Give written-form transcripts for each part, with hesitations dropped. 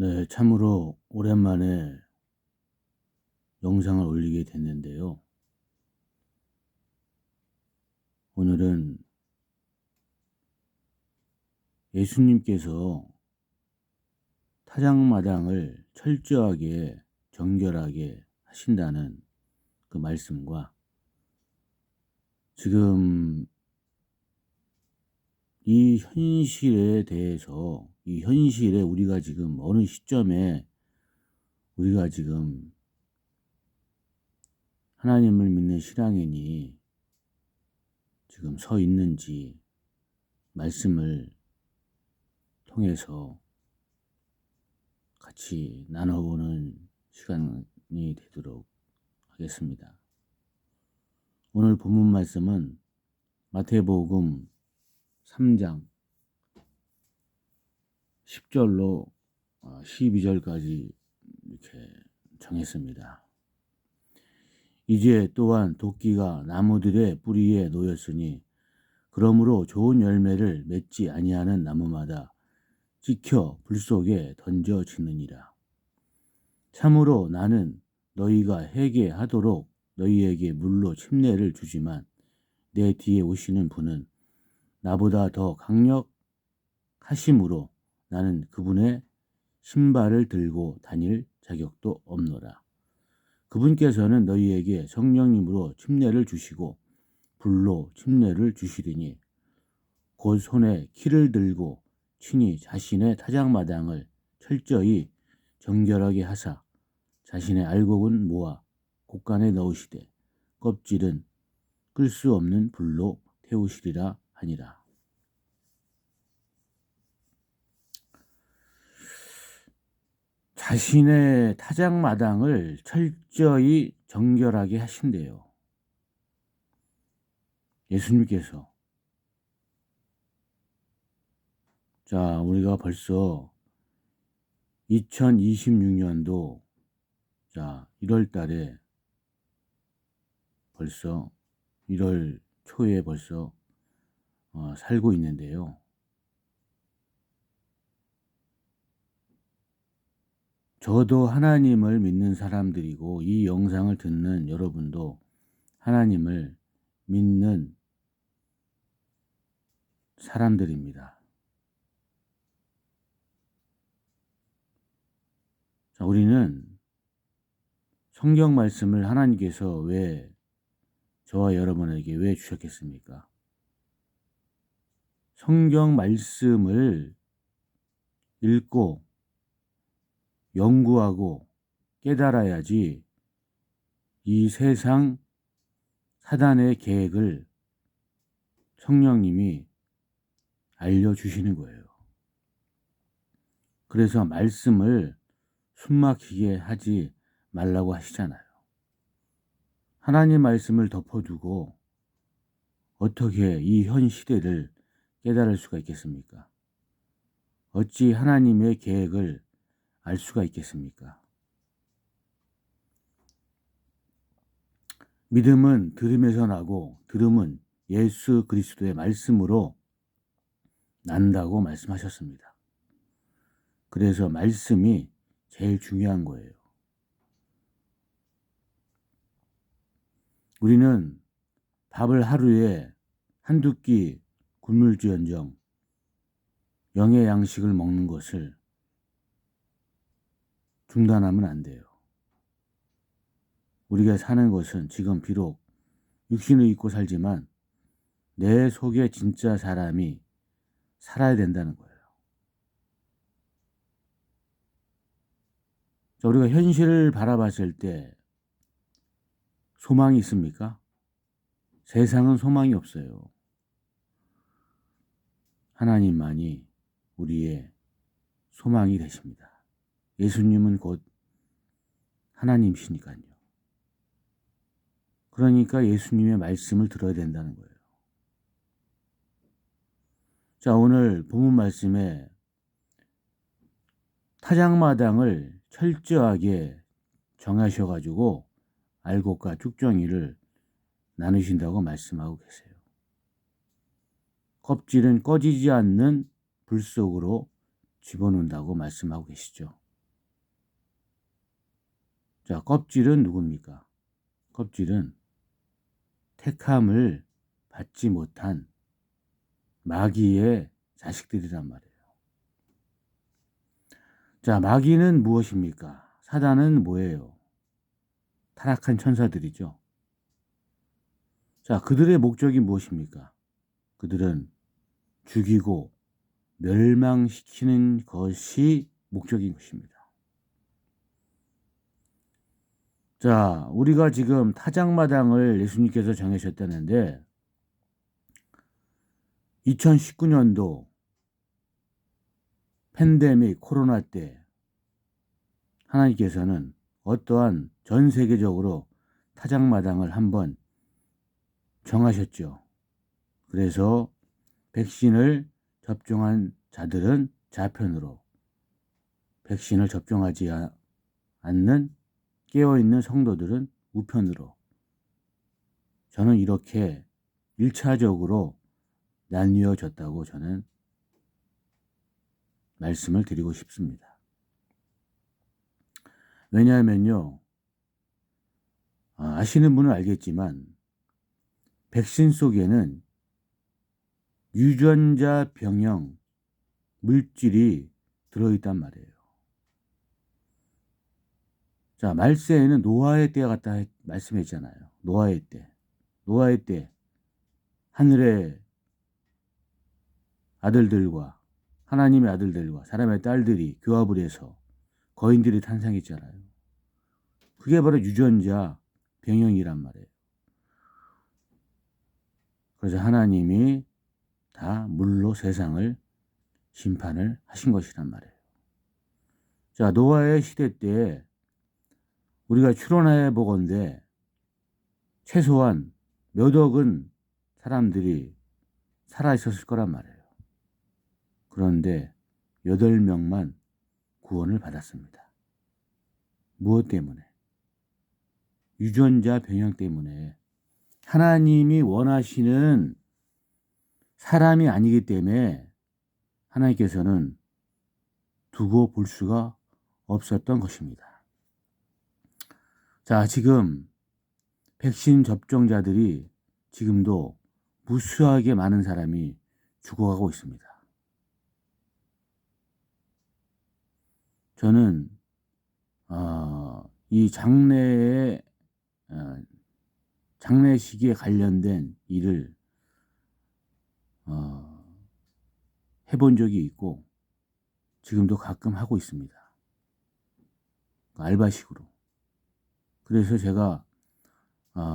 네, 참으로 오랜만에 영상을 올리게 됐는데요. 오늘은 예수님께서 타작마당을 철저하게 정결하게 하신다는 그 말씀과 지금 이 현실에 대해서, 이 현실에 우리가 지금 어느 시점에 우리가 지금 하나님을 믿는 신앙인이 지금 서 있는지 말씀을 통해서 같이 나눠보는 시간이 되도록 하겠습니다. 오늘 본문 말씀은 마태복음 3장 10절로 12절까지 이렇게 정했습니다. 이제 또한 도끼가 나무들의 뿌리에 놓였으니 그러므로 좋은 열매를 맺지 아니하는 나무마다 찍혀 불 속에 던져지느니라. 참으로 나는 너희가 회개하도록 너희에게 물로 침례를 주지만 내 뒤에 오시는 분은 나보다 더 강력하심으로 나는 그분의 신발을 들고 다닐 자격도 없노라. 그분께서는 너희에게 성령님으로 침례를 주시고 불로 침례를 주시리니 곧 손에 키를 들고 친히 자신의 타작마당을 철저히 정결하게 하사 자신의 알곡은 모아 곡간에 넣으시되 껍질은 끌 수 없는 불로 태우시리라 하니라. 자신의 타작마당을 철저히 정결하게 하신대요. 예수님께서. 자, 우리가 벌써 2026년도 1월 달에 벌써 1월 초에 벌써 살고 있는데요. 저도 하나님을 믿는 사람들이고 이 영상을 듣는 여러분도 하나님을 믿는 사람들입니다. 자, 우리는 성경 말씀을 하나님께서 왜 저와 여러분에게 왜 주셨겠습니까? 성경 말씀을 읽고 연구하고 깨달아야지 이 세상 사단의 계획을 성령님이 알려주시는 거예요. 그래서 말씀을 숨막히게 하지 말라고 하시잖아요. 하나님 말씀을 덮어두고 어떻게 이 현 시대를 깨달을 수가 있겠습니까? 어찌 하나님의 계획을 알 수가 있겠습니까? 믿음은 들음에서 나고 들음은 예수 그리스도의 말씀으로 난다고 말씀하셨습니다. 그래서 말씀이 제일 중요한 거예요. 우리는 밥을 하루에 한두 끼 굶을지언정 영의 양식을 먹는 것을 중단하면 안 돼요. 우리가 사는 것은 지금 비록 육신을 입고 살지만 내 속에 진짜 사람이 살아야 된다는 거예요. 자, 우리가 현실을 바라봤을 때 소망이 있습니까? 세상은 소망이 없어요. 하나님만이 우리의 소망이 되십니다. 예수님은 곧 하나님이시니까요. 그러니까 예수님의 말씀을 들어야 된다는 거예요. 자, 오늘 본문 말씀에 타작마당을 철저하게 정하셔가지고 알곡과 쭉정이를 나누신다고 말씀하고 계세요. 껍질은 꺼지지 않는 불 속으로 집어넣는다고 말씀하고 계시죠. 자, 껍질은 누굽니까? 껍질은 택함을 받지 못한 마귀의 자식들이란 말이에요. 자, 마귀는 무엇입니까? 사단은 뭐예요? 타락한 천사들이죠. 자, 그들의 목적이 무엇입니까? 그들은 죽이고 멸망시키는 것이 목적인 것입니다. 자, 우리가 지금 타작마당을 예수님께서 정하셨다는데 2019년도 팬데믹 코로나 때 하나님께서는 어떠한 전 세계적으로 타작마당을 한번 정하셨죠. 그래서 백신을 접종한 자들은 좌편으로, 백신을 접종하지 않는 깨어있는 성도들은 우편으로, 저는 이렇게 1차적으로 나뉘어졌다고 저는 말씀을 드리고 싶습니다. 왜냐하면요, 아시는 분은 알겠지만 백신 속에는 유전자 변형 물질이 들어있단 말이에요. 자, 말세에는 노아의 때가 같다 말씀했잖아요. 노아의 때 하늘의 아들들과 하나님의 아들들과 사람의 딸들이 교합을 해서 거인들이 탄생했잖아요. 그게 바로 유전자 변형이란 말이에요. 그래서 하나님이 다 물로 세상을 심판을 하신 것이란 말이에요. 자, 노아의 시대 때 우리가 추론해 보건대 최소한 몇 억은 사람들이 살아 있었을 거란 말이에요. 그런데 8명만 구원을 받았습니다. 무엇 때문에? 유전자 변형 때문에. 하나님이 원하시는 사람이 아니기 때문에 하나님께서는 두고 볼 수가 없었던 것입니다. 자, 지금 백신 접종자들이 지금도 무수하게 많은 사람이 죽어가고 있습니다. 저는 이 장례식에 관련된 일을 해본 적이 있고 지금도 가끔 하고 있습니다. 알바식으로. 그래서 제가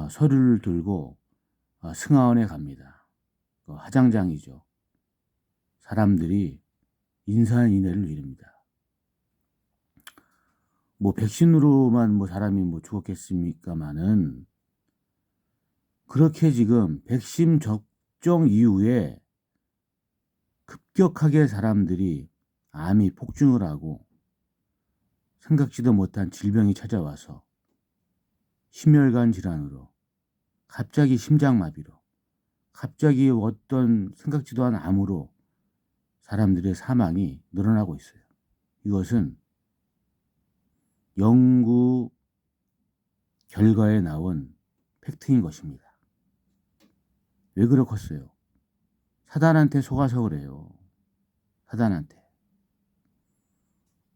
서류를 들고 승하원에 갑니다. 화장장이죠. 사람들이 인산인해를 이릅니다. 뭐 백신으로만 뭐 사람이 뭐 죽었겠습니까마는 그렇게 지금 백신 접종 이후에 급격하게 사람들이 암이 폭증을 하고 생각지도 못한 질병이 찾아와서 심혈관 질환으로, 갑자기 심장마비로, 갑자기 어떤 생각지도 않은 암으로 사람들의 사망이 늘어나고 있어요. 이것은 연구 결과에 나온 팩트인 것입니다. 왜 그렇겠어요? 사단한테 속아서 그래요. 사단한테.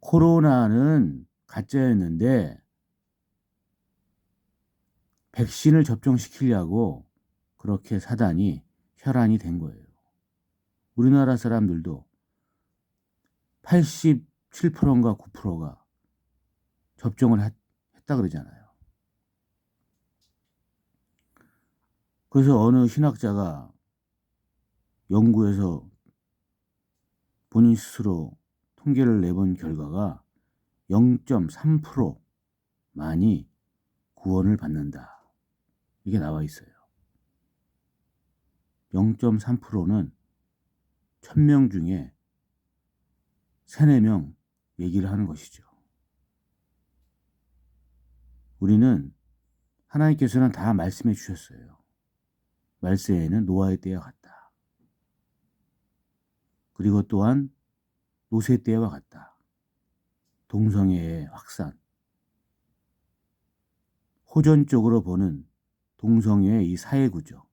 코로나는 가짜였는데 백신을 접종시키려고 그렇게 사단이 혈안이 된 거예요. 우리나라 사람들도 87%인가 9%가 접종을 했다 그러잖아요. 그래서 어느 신학자가 연구해서 본인 스스로 통계를 내본 결과가 0.3%만이 구원을 받는다. 이게 나와 있어요. 0.3%는 1000명 중에 3, 4명 얘기를 하는 것이죠. 우리는 하나님께서는 다 말씀해 주셨어요. 말세에는 노아의 때와 같다. 그리고 또한 노세 때와 같다. 동성애의 확산. 호전적으로 보는 동성애의 이 사회구조,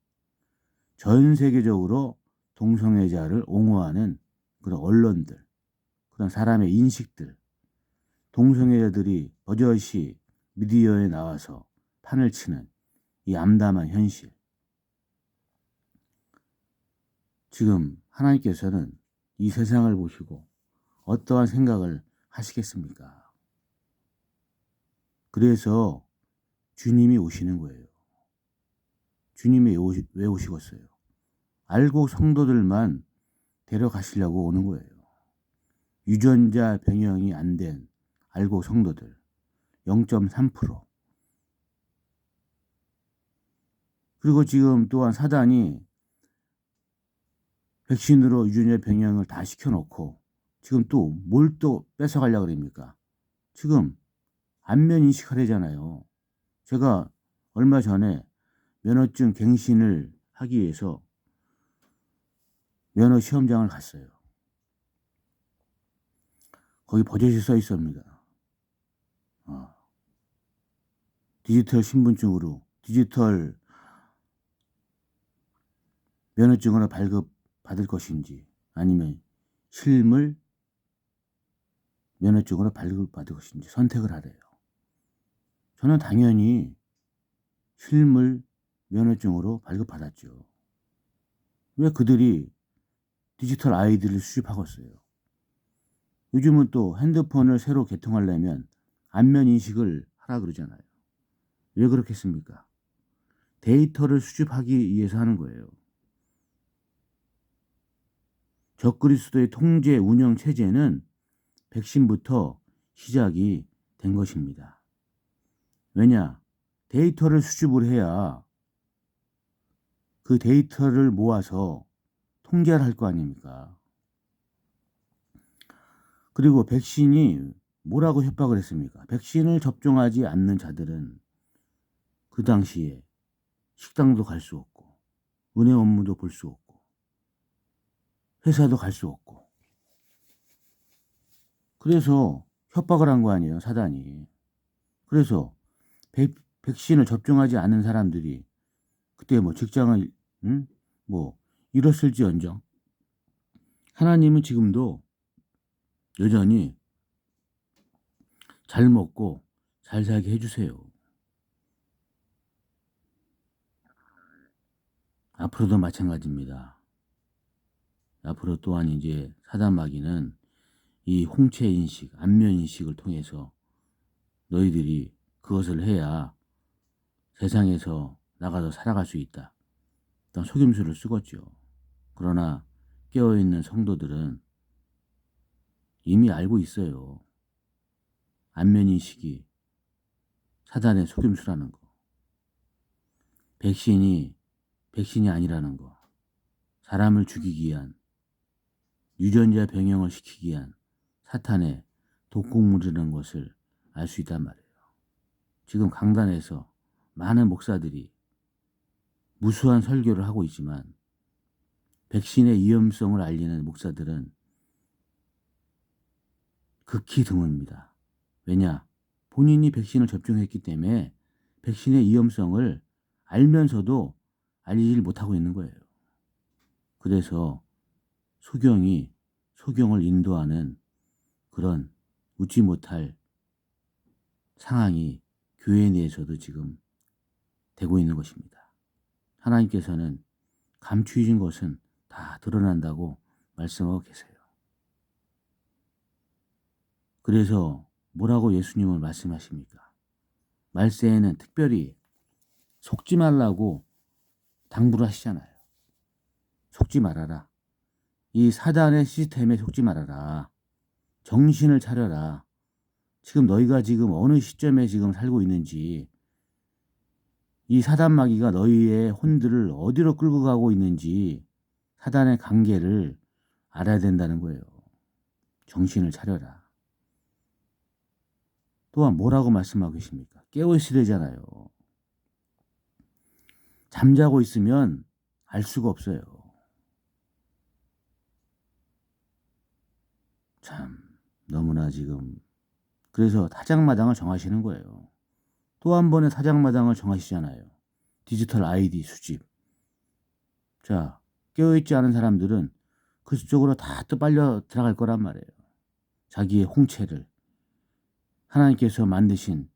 전 세계적으로 동성애자를 옹호하는 그런 언론들, 그런 사람의 인식들, 동성애자들이 버젓이 미디어에 나와서 판을 치는 이 암담한 현실. 지금 하나님께서는 이 세상을 보시고 어떠한 생각을 하시겠습니까? 그래서 주님이 오시는 거예요. 주님이 왜 오시겠어요? 알고 성도들만 데려가시려고 오는 거예요. 유전자 변형이 안 된 알고 성도들 0.3%. 그리고 지금 또한 사단이 백신으로 유전자 변형을 다 시켜놓고 지금 또 뭘 또 뺏어가려고 그럽니까? 지금 안면 인식하래잖아요. 제가 얼마 전에 면허증 갱신을 하기 위해서 면허 시험장을 갔어요. 거기 버젓이 써 있습니다. 디지털 신분증으로 디지털 면허증으로 발급받을 것인지 아니면 실물 면허증으로 발급받을 것인지 선택을 하래요. 저는 당연히 실물 면허증으로 발급받았죠. 왜 그들이 디지털 아이디를 수집하겠어요? 요즘은 또 핸드폰을 새로 개통하려면 안면 인식을 하라 그러잖아요. 왜 그렇겠습니까? 데이터를 수집하기 위해서 하는 거예요. 적그리스도의 통제 운영 체제는 백신부터 시작이 된 것입니다. 왜냐? 데이터를 수집을 해야 그 데이터를 모아서 통계를 할 거 아닙니까? 그리고 백신이 뭐라고 협박을 했습니까? 백신을 접종하지 않는 자들은 그 당시에 식당도 갈 수 없고 은행 업무도 볼 수 없고 회사도 갈 수 없고 그래서 협박을 한 거 아니에요, 사단이. 그래서 백신을 접종하지 않는 사람들이 그때 뭐 직장을 뭐 잃었을지언정 하나님은 지금도 여전히 잘 먹고 잘 살게 해주세요. 앞으로도 마찬가지입니다. 앞으로 또한 이제 사단 마귀는 이 홍채 인식, 안면 인식을 통해서 너희들이 그것을 해야 세상에서 나가서 살아갈 수 있다. 어떤 속임수를 쓰겠죠. 그러나 깨어있는 성도들은 이미 알고 있어요. 안면 인식이 사단의 속임수라는 거. 백신이 아니라는 거. 사람을 죽이기 위한, 유전자 변형을 시키기 위한 사탄의 독극물이라는 것을 알 수 있단 말이에요. 지금 강단에서 많은 목사들이 무수한 설교를 하고 있지만 백신의 위험성을 알리는 목사들은 극히 드뭅니다. 왜냐? 본인이 백신을 접종했기 때문에 백신의 위험성을 알면서도 알리질 못하고 있는 거예요. 그래서 소경을 인도하는 그런 웃지 못할 상황이 교회 내에서도 지금 되고 있는 것입니다. 하나님께서는 감추어진 것은 다 드러난다고 말씀하고 계세요. 그래서 뭐라고 예수님은 말씀하십니까? 말세에는 특별히 속지 말라고 당부를 하시잖아요. 속지 말아라. 이 사단의 시스템에 속지 말아라. 정신을 차려라. 지금 너희가 지금 어느 시점에 지금 살고 있는지, 이 사단 마귀가 너희의 혼들을 어디로 끌고 가고 있는지 사단의 관계를 알아야 된다는 거예요. 정신을 차려라. 또한 뭐라고 말씀하고 계십니까? 깨어있으래잖아요. 잠자고 있으면 알 수가 없어요. 참 너무나 지금 그래서 타작마당을 정하시는 거예요. 또 한 번의 사장마당을 정하시잖아요. 디지털 아이디 수집. 자, 깨어있지 않은 사람들은 그쪽으로 다 또 빨려 들어갈 거란 말이에요. 자기의 홍채를, 하나님께서 만드신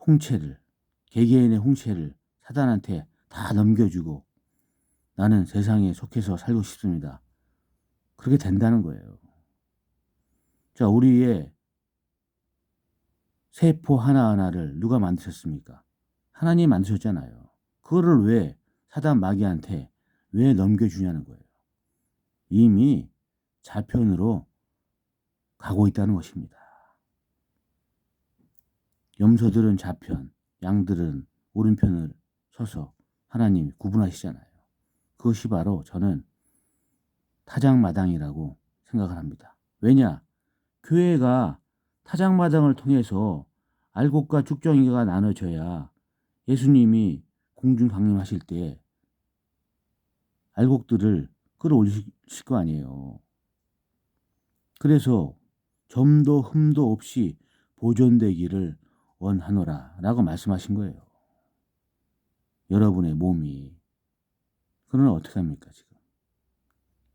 홍채를, 개개인의 홍채를 사단한테 다 넘겨주고 나는 세상에 속해서 살고 싶습니다. 그렇게 된다는 거예요. 자, 우리의 세포 하나하나를 누가 만드셨습니까? 하나님이 만드셨잖아요. 그거를 왜 사단 마귀한테 왜 넘겨주냐는 거예요. 이미 좌편으로 가고 있다는 것입니다. 염소들은 좌편, 양들은 오른편을 서서 하나님이 구분하시잖아요. 그것이 바로 저는 타작마당이라고 생각을 합니다. 왜냐? 교회가 타작마당을 통해서 알곡과 쭉정이가 나눠져야 예수님이 공중 강림하실 때 알곡들을 끌어올리실 거 아니에요. 그래서 점도 흠도 없이 보존되기를 원하노라 라고 말씀하신 거예요. 여러분의 몸이. 그러면 어떻게 합니까 지금?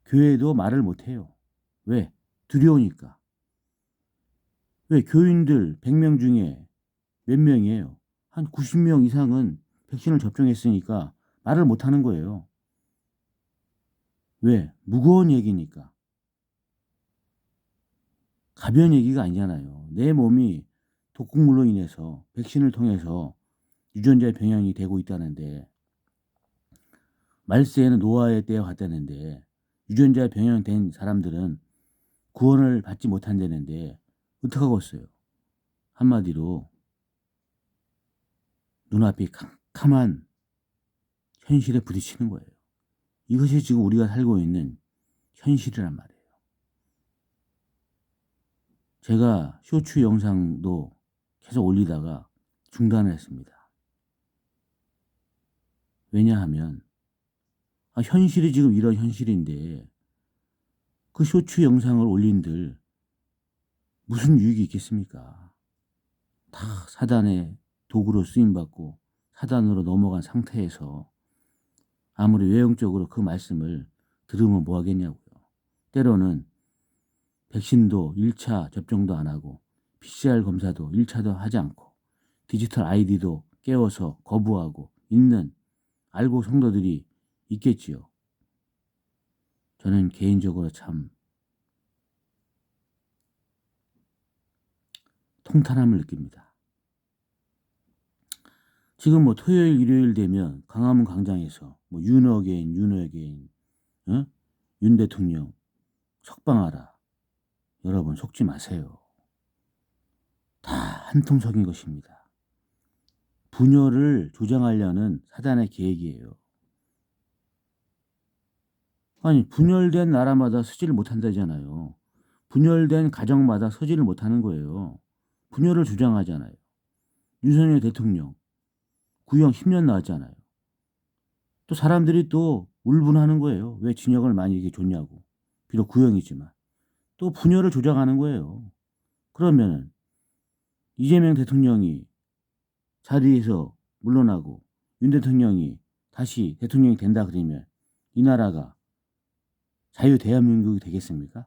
교회도 말을 못해요. 왜? 두려우니까. 왜? 교인들 100명 중에 몇 명이에요? 한 90명 이상은 백신을 접종했으니까 말을 못하는 거예요. 왜? 무거운 얘기니까. 가벼운 얘기가 아니잖아요. 내 몸이 독극물로 인해서 백신을 통해서 유전자의 변형이 되고 있다는데, 말세에는 노아의 때와 같다는데 유전자 변형된 사람들은 구원을 받지 못한다는데 어떡하겠어요? 한마디로 눈앞이 캄캄한 현실에 부딪히는 거예요. 이것이 지금 우리가 살고 있는 현실이란 말이에요. 제가 쇼츠 영상도 계속 올리다가 중단을 했습니다. 왜냐하면 현실이 지금 이런 현실인데 그 쇼츠 영상을 올린들 무슨 유익이 있겠습니까? 다 사단의 도구로 쓰임받고 사단으로 넘어간 상태에서 아무리 외형적으로 그 말씀을 들으면 뭐 하겠냐고요. 때로는 백신도 1차 접종도 안 하고 PCR 검사도 1차도 하지 않고 디지털 아이디도 깨워서 거부하고 있는 알고 성도들이 있겠지요. 저는 개인적으로 참 통탄함을 느낍니다. 지금 뭐 토요일 일요일 되면 광화문 광장에서 뭐 윤어게인 윤 대통령 석방하라. 여러분 속지 마세요. 다 한통속인 것입니다. 분열을 조장하려는 사단의 계획이에요. 아니 분열된 나라마다 서지를 못한다잖아요. 분열된 가정마다 서지를 못하는 거예요. 분열을 주장하잖아요. 윤석열 대통령 구형 10년 나왔잖아요. 또 사람들이 또 울분하는 거예요. 왜 진역을 많이 이렇게 줬냐고. 비록 구형이지만 또 분열을 조장하는 거예요. 그러면 이재명 대통령이 자리에서 물러나고 윤 대통령이 다시 대통령이 된다 그러면 이 나라가 자유 대한민국이 되겠습니까?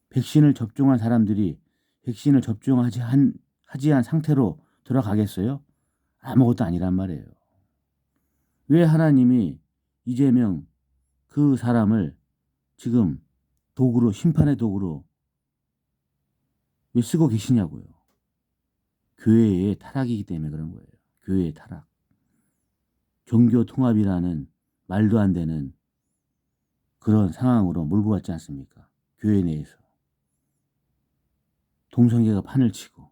백신을 접종한 사람들이 백신을 접종하지 한 상태로 돌아가겠어요? 아무것도 아니란 말이에요. 왜 하나님이 이재명 그 사람을 지금 도구로, 심판의 도구로 왜 쓰고 계시냐고요. 교회의 타락이기 때문에 그런 거예요. 교회의 타락. 종교 통합이라는 말도 안 되는 그런 상황으로 몰고 갔지 않습니까? 교회 내에서. 동성애가 판을 치고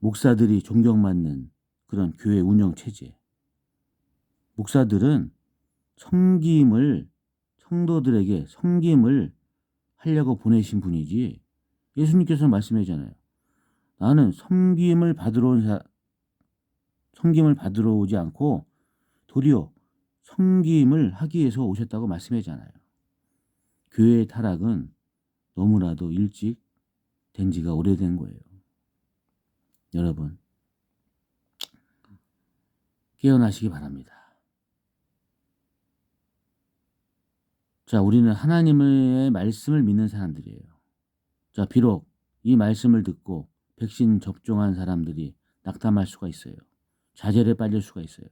목사들이 존경받는 그런 교회 운영 체제. 목사들은 성도들에게 섬김을 하려고 보내신 분이지, 예수님께서 말씀하잖아요. 나는 섬김을 받으러 오지 않고 도리어 섬김을 하기 위해서 오셨다고 말씀하잖아요. 교회의 타락은 너무나도 일찍 된 지가 오래된 거예요. 여러분, 깨어나시기 바랍니다. 자, 우리는 하나님의 말씀을 믿는 사람들이에요. 자, 비록 이 말씀을 듣고 백신 접종한 사람들이 낙담할 수가 있어요. 좌절에 빠질 수가 있어요.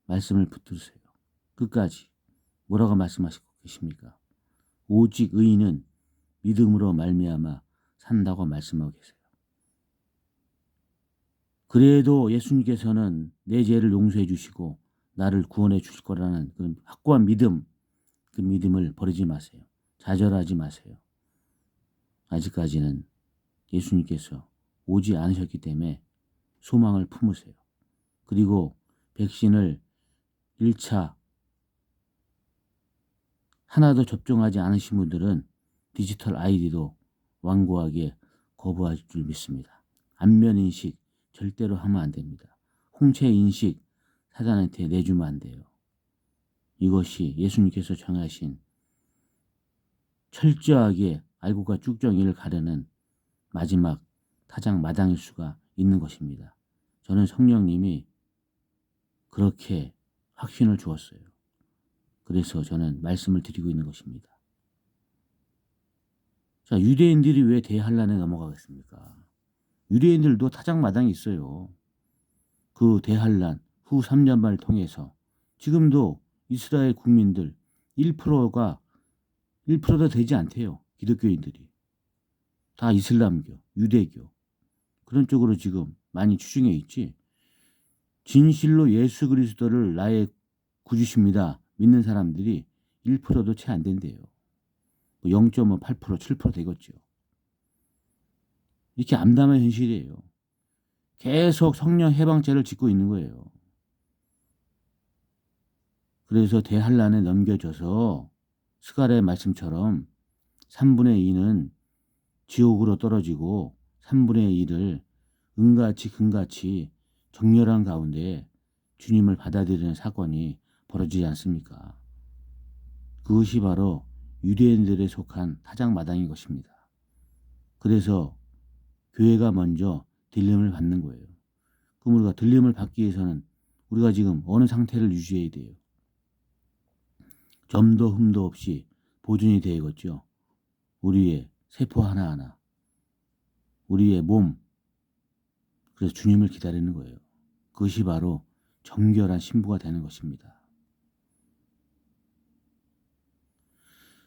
말씀을 붙들으세요. 끝까지. 뭐라고 말씀하시고 계십니까? 오직 의인은 믿음으로 말미암아 산다고 말씀하고 계세요. 그래도 예수님께서는 내 죄를 용서해 주시고 나를 구원해 주실 거라는 그 확고한 믿음, 그 믿음을 버리지 마세요. 좌절하지 마세요. 아직까지는 예수님께서 오지 않으셨기 때문에 소망을 품으세요. 그리고 백신을 1차 하나도 접종하지 않으신 분들은 디지털 아이디도 완고하게 거부할 줄 믿습니다. 안면인식 절대로 하면 안 됩니다. 홍채인식 사단한테 내주면 안 돼요. 이것이 예수님께서 정하신 철저하게 알고가 쭉정이를 가르는 마지막 타작 마당일 수가 있는 것입니다. 저는 성령님이 그렇게 확신을 주었어요. 그래서 저는 말씀을 드리고 있는 것입니다. 자, 유대인들이 왜 대환란에 넘어가겠습니까? 유대인들도 타작 마당이 있어요. 그 대환란 후 3년반을 통해서 지금도 이스라엘 국민들 1%가 1%도 되지 않대요. 기독교인들이. 다 이슬람교, 유대교 그런 쪽으로 지금 많이 추중해 있지. 진실로 예수 그리스도를 나의 구주십니다 믿는 사람들이 1%도 채 안 된대요. 0.8%, 7% 되겠죠. 이렇게 암담한 현실이에요. 계속 성령 해방죄를 짓고 있는 거예요. 그래서 대환란에 넘겨져서 스가랴의 말씀처럼 3분의 2는 지옥으로 떨어지고 3분의 1을 은같이 금같이 정렬한 가운데 주님을 받아들이는 사건이 벌어지지 않습니까? 그것이 바로 유대인들에 속한 타작 마당인 것입니다. 그래서 교회가 먼저 들림을 받는 거예요. 그럼 우리가 들림을 받기 위해서는 우리가 지금 어느 상태를 유지해야 돼요? 점도 흠도 없이 보존이 되겠죠. 우리의 세포 하나하나, 우리의 몸, 그래서 주님을 기다리는 거예요. 그것이 바로 정결한 신부가 되는 것입니다.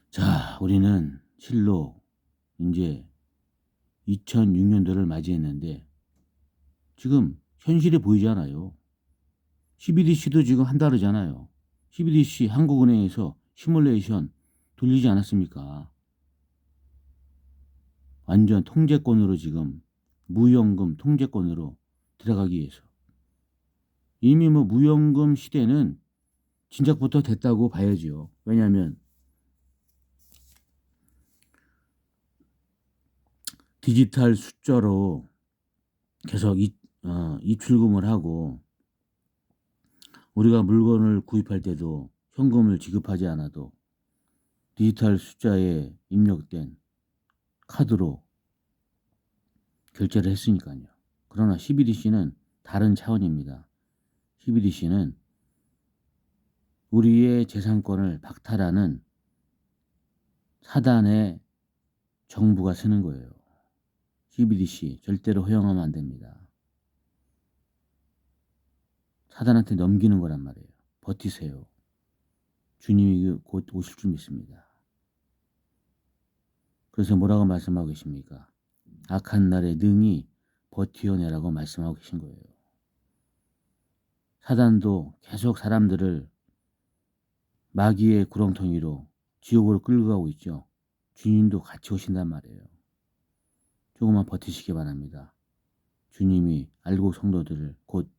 자, 우리는 실로 이제 2006년도를 맞이했는데 지금 현실이 보이잖아요. CBDC도 지금 한다르잖아요. CBDC 한국은행에서 시뮬레이션 돌리지 않았습니까? 완전 통제권으로 지금 무연금 통제권으로 들어가기 위해서. 이미 뭐 무연금 시대는 진작부터 됐다고 봐야죠. 왜냐하면 디지털 숫자로 계속 입출금을 하고 우리가 물건을 구입할 때도 현금을 지급하지 않아도 디지털 숫자에 입력된 카드로 결제를 했으니까요. 그러나 CBDC는 다른 차원입니다. CBDC는 우리의 재산권을 박탈하는 사단의 정부가 쓰는 거예요. CBDC 절대로 허용하면 안 됩니다. 사단한테 넘기는 거란 말이에요. 버티세요. 주님이 곧 오실 줄 믿습니다. 그래서 뭐라고 말씀하고 계십니까? 악한 날에 능히 버티어내라고 말씀하고 계신 거예요. 사단도 계속 사람들을 마귀의 구렁텅이로 지옥으로 끌고 가고 있죠. 주님도 같이 오신단 말이에요. 조금만 버티시기 바랍니다. 주님이 알고 성도들을 곧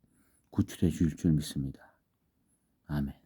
구출해 주실 줄 믿습니다. 아멘.